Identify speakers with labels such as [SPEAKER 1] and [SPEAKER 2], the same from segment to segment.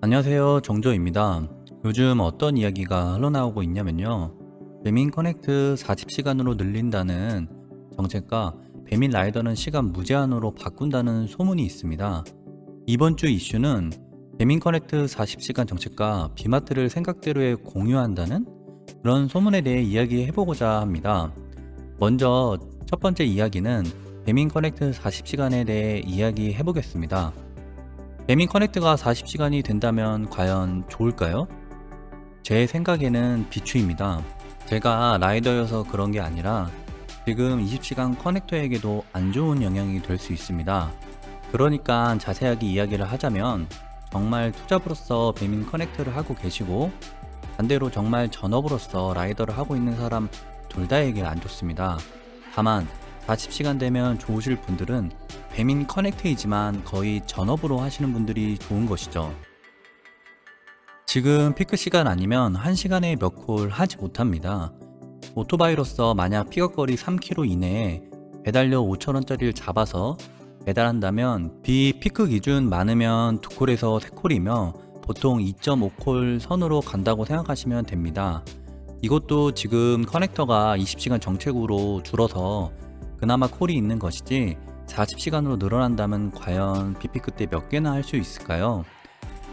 [SPEAKER 1] 안녕하세요. 정조입니다. 요즘 어떤 이야기가 흘러나오고 있냐면요. 배민 커넥트 40시간으로 늘린다는 정책과 배민 라이더는 시간 무제한으로 바꾼다는 소문이 있습니다. 이번 주 이슈는 배민 커넥트 40시간 정책과 비마트를 생각대로에 공유한다는 그런 소문에 대해 이야기해보고자 합니다. 먼저 첫 번째 이야기는 배민 커넥트 40시간에 대해 이야기해보겠습니다. 배민 커넥트가 40시간이 된다면 과연 좋을까요? 제 생각에는 비추입니다. 제가 라이더여서 그런 게 아니라 지금 20시간 커넥터에게도 안 좋은 영향이 될 수 있습니다. 그러니까 자세하게 이야기를 하자면 정말 투잡으로서 배민 커넥트를 하고 계시고 반대로 정말 전업으로서 라이더를 하고 있는 사람 둘 다에게 안 좋습니다. 다만 40시간 되면 좋으실 분들은 배민 커넥트이지만 거의 전업으로 하시는 분들이 좋은 것이죠. 지금 피크 시간 아니면 1시간에 몇 콜 하지 못합니다. 오토바이로서 만약 픽업거리 3km 이내에 배달료 5,000원짜리를 잡아서 배달한다면 비피크 기준 많으면 2콜에서 3콜이며 보통 2.5콜 선으로 간다고 생각하시면 됩니다. 이것도 지금 커넥터가 20시간 정책으로 줄어서 그나마 콜이 있는 것이지 40시간으로 늘어난다면 과연 비피크 때 몇 개나 할 수 있을까요?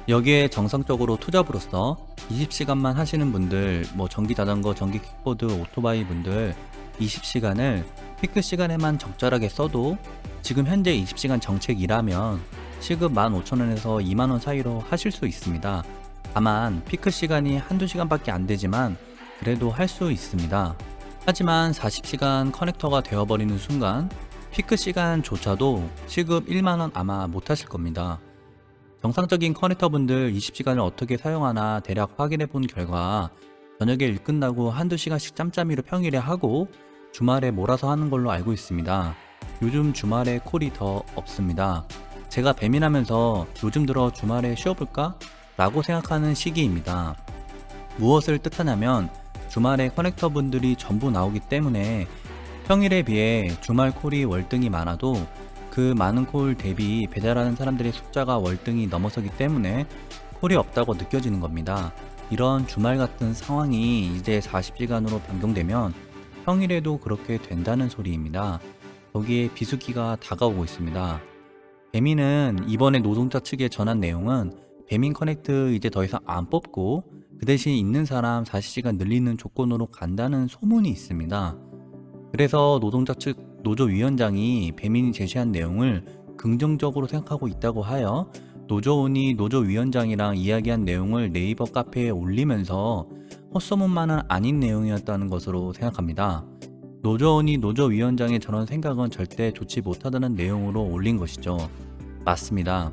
[SPEAKER 1] 여기에 정상적으로 투잡으로서 20시간만 하시는 분들, 전기 자전거, 전기 킥보드, 오토바이 분들 20시간을 피크 시간에만 적절하게 써도 지금 현재 20시간 정책이라면 시급 15,000원에서 20,000원 사이로 하실 수 있습니다. 다만 피크 시간이 한두 시간밖에 안 되지만 그래도 할 수 있습니다. 하지만 40시간 커넥터가 되어버리는 순간 피크 시간조차도 시급 1만원 아마 못 하실 겁니다. 정상적인 커넥터분들 20시간을 어떻게 사용하나 대략 확인해 본 결과 저녁에 일 끝나고 한두 시간씩 짬짬이로 평일에 하고 주말에 몰아서 하는 걸로 알고 있습니다. 요즘 주말에 콜이 더 없습니다. 제가 배민하면서 요즘 들어 주말에 쉬어볼까? 라고 생각하는 시기입니다. 무엇을 뜻하냐면 주말에 커넥터분들이 전부 나오기 때문에 평일에 비해 주말 콜이 월등히 많아도 그 많은 콜 대비 배달하는 사람들의 숫자가 월등히 넘어서기 때문에 콜이 없다고 느껴지는 겁니다. 이런 주말 같은 상황이 이제 40시간으로 변경되면 평일에도 그렇게 된다는 소리입니다. 거기에 비수기가 다가오고 있습니다. 배민은 이번에 노동자 측에 전한 내용은 배민 커넥트 이제 더 이상 안 뽑고 그 대신 있는 사람 40시간 늘리는 조건으로 간다는 소문이 있습니다. 그래서 노동자 측 노조위원장이 배민이 제시한 내용을 긍정적으로 생각하고 있다고 하여 노조원이 노조위원장이랑 이야기한 내용을 네이버 카페에 올리면서 헛소문만은 아닌 내용이었다는 것으로 생각합니다. 노조원이 노조위원장의 저런 생각은 절대 좋지 못하다는 내용으로 올린 것이죠. 맞습니다.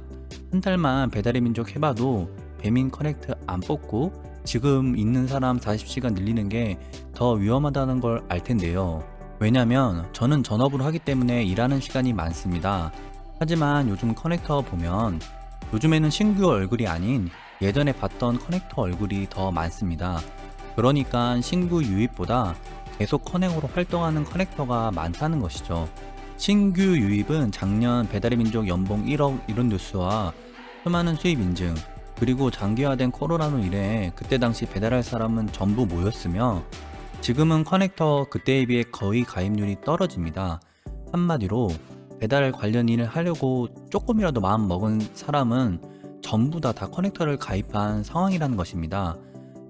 [SPEAKER 1] 한 달만 배달의 민족 해봐도 배민 커넥트 안 뽑고 지금 있는 사람 40시간 늘리는 게 더 위험하다는 걸 알 텐데요. 왜냐면 저는 전업으로 하기 때문에 일하는 시간이 많습니다. 하지만 요즘 커넥터 보면 요즘에는 신규 얼굴이 아닌 예전에 봤던 커넥터 얼굴이 더 많습니다. 그러니까 신규 유입보다 계속 커넥으로 활동하는 커넥터가 많다는 것이죠. 신규 유입은 작년 배달의 민족 연봉 1억 이런 뉴스와 수많은 수입 인증 그리고 장기화된 코로나로 인해 그때 당시 배달할 사람은 전부 모였으며 지금은 커넥터 그때에 비해 거의 가입률이 떨어집니다. 한마디로 배달 관련 일을 하려고 조금이라도 마음 먹은 사람은 전부 다 커넥터를 가입한 상황이라는 것입니다.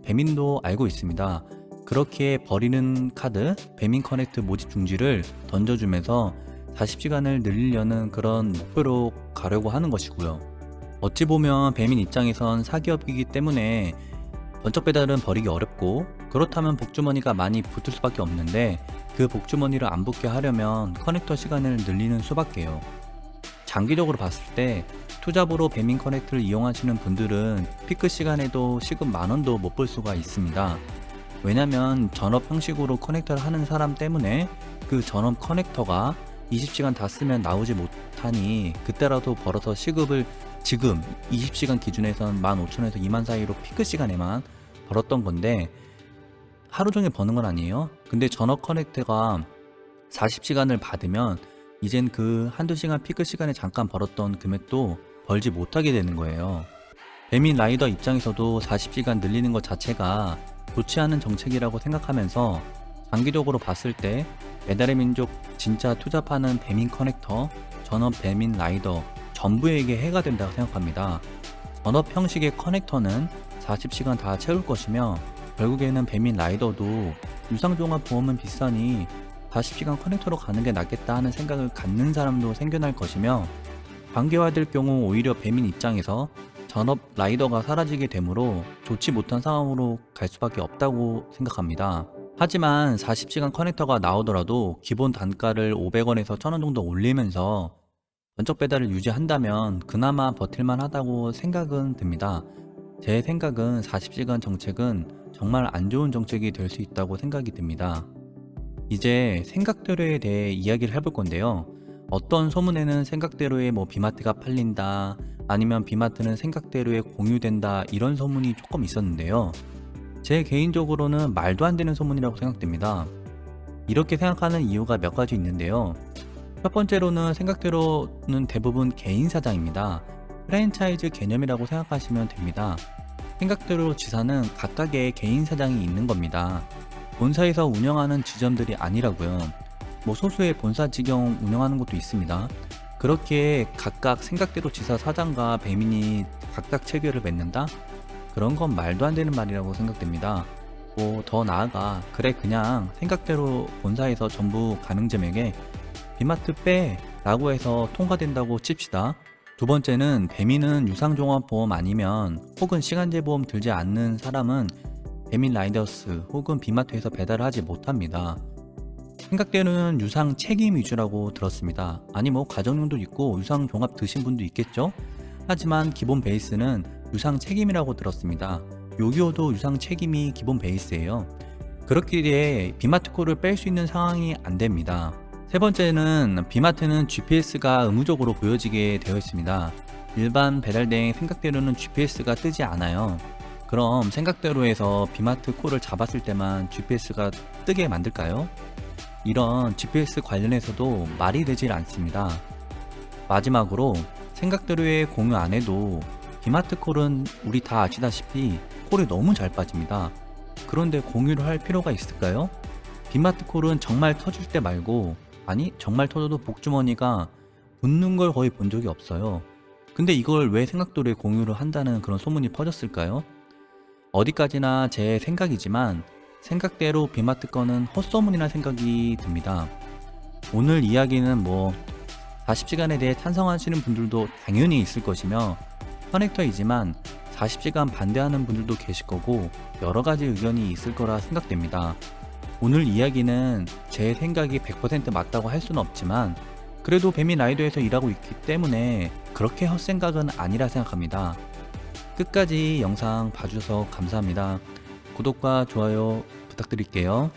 [SPEAKER 1] 배민도 알고 있습니다. 그렇게 버리는 카드, 배민 커넥트 모집 중지를 던져주면서 40시간을 늘리려는 그런 목표로 가려고 하는 것이고요. 어찌 보면 배민 입장에선 사기업이기 때문에 번쩍 배달은 버리기 어렵고 그렇다면 복주머니가 많이 붙을 수밖에 없는데 그 복주머니를 안 붙게 하려면 커넥터 시간을 늘리는 수밖에요. 장기적으로 봤을 때 투잡으로 배민 커넥트를 이용하시는 분들은 피크 시간에도 시급 10,000원도 못 볼 수가 있습니다. 왜냐면 전업 형식으로 커넥터를 하는 사람 때문에 그 전업 커넥터가 20시간 다 쓰면 나오지 못하니 그때라도 벌어서 시급을 지금 20시간 기준에선 15,000원에서 20,000원 사이로 피크 시간에만 벌었던 건데 하루 종일 버는 건 아니에요. 근데 전업 커넥터가 40시간을 받으면 이젠 그 한두 시간 피크 시간에 잠깐 벌었던 금액도 벌지 못하게 되는 거예요. 배민 라이더 입장에서도 40시간 늘리는 것 자체가 좋지 않은 정책이라고 생각하면서 장기적으로 봤을 때 배달의 민족 진짜 투잡하는 배민 커넥터, 전업 배민 라이더 전부에게 해가 된다고 생각합니다. 전업 형식의 커넥터는 40시간 다 채울 것이며 결국에는 배민 라이더도 유상종합보험은 비싸니 40시간 커넥터로 가는 게 낫겠다 하는 생각을 갖는 사람도 생겨날 것이며 관계화될 경우 오히려 배민 입장에서 전업 라이더가 사라지게 되므로 좋지 못한 상황으로 갈 수밖에 없다고 생각합니다. 하지만 40시간 커넥터가 나오더라도 기본 단가를 500원에서 1000원 정도 올리면서 전적 배달을 유지한다면 그나마 버틸만 하다고 생각은 듭니다. 제 생각은 40시간 정책은 정말 안 좋은 정책이 될 수 있다고 생각이 듭니다. 이제 생각대로에 대해 이야기를 해볼 건데요. 어떤 소문에는 생각대로의 비마트가 팔린다, 아니면 비마트는 생각대로에 공유된다 이런 소문이 조금 있었는데요. 제 개인적으로는 말도 안 되는 소문이라고 생각됩니다. 이렇게 생각하는 이유가 몇 가지 있는데요. 첫 번째로는 생각대로는 대부분 개인 사장입니다. 프랜차이즈 개념이라고 생각하시면 됩니다. 생각대로 지사는 각각의 개인 사장이 있는 겁니다. 본사에서 운영하는 지점들이 아니라고요. 소수의 본사 직영 운영하는 것도 있습니다. 그렇게 각각 생각대로 지사 사장과 배민이 각각 체결을 맺는다? 그런 건 말도 안 되는 말이라고 생각됩니다. 더 나아가 그냥 생각대로 본사에서 전부 가맹점에게 비마트 빼 라고 해서 통과된다고 칩시다. 두 번째는 배민은 유상종합보험 아니면 혹은 시간제보험 들지 않는 사람은 배민 라이더스 혹은 비마트에서 배달을 하지 못합니다. 생각대로는 유상 책임 위주라고 들었습니다. 아니 가정용도 있고 유상 종합 드신 분도 있겠죠? 하지만 기본 베이스는 유상 책임이라고 들었습니다. 요기요도 유상 책임이 기본 베이스예요. 그렇기에 비마트코를 뺄 수 있는 상황이 안 됩니다. 세 번째는 비마트는 GPS가 의무적으로 보여지게 되어 있습니다. 일반 배달대행 생각대로는 GPS가 뜨지 않아요. 그럼 생각대로에서 비마트 콜을 잡았을 때만 GPS가 뜨게 만들까요? 이런 GPS 관련해서도 말이 되질 않습니다. 마지막으로 생각대로의 공유 안 해도 비마트 콜은 우리 다 아시다시피 콜이 너무 잘 빠집니다. 그런데 공유를 할 필요가 있을까요? 비마트 콜은 정말 터질 때 말고, 아니 정말 터져도 복주머니가 붙는 걸 거의 본 적이 없어요. 근데 이걸 왜 생각대로에 공유를 한다는 그런 소문이 퍼졌을까요? 어디까지나 제 생각이지만 생각대로 비마트 거는 헛소문이라 생각이 듭니다. 오늘 이야기는 40시간에 대해 찬성하시는 분들도 당연히 있을 것이며 커넥터이지만 40시간 반대하는 분들도 계실 거고 여러 가지 의견이 있을 거라 생각됩니다. 오늘 이야기는 제 생각이 100% 맞다고 할 수는 없지만 그래도 배민 라이더에서 일하고 있기 때문에 그렇게 헛생각은 아니라 생각합니다. 끝까지 영상 봐주셔서 감사합니다. 구독과 좋아요 부탁드릴게요.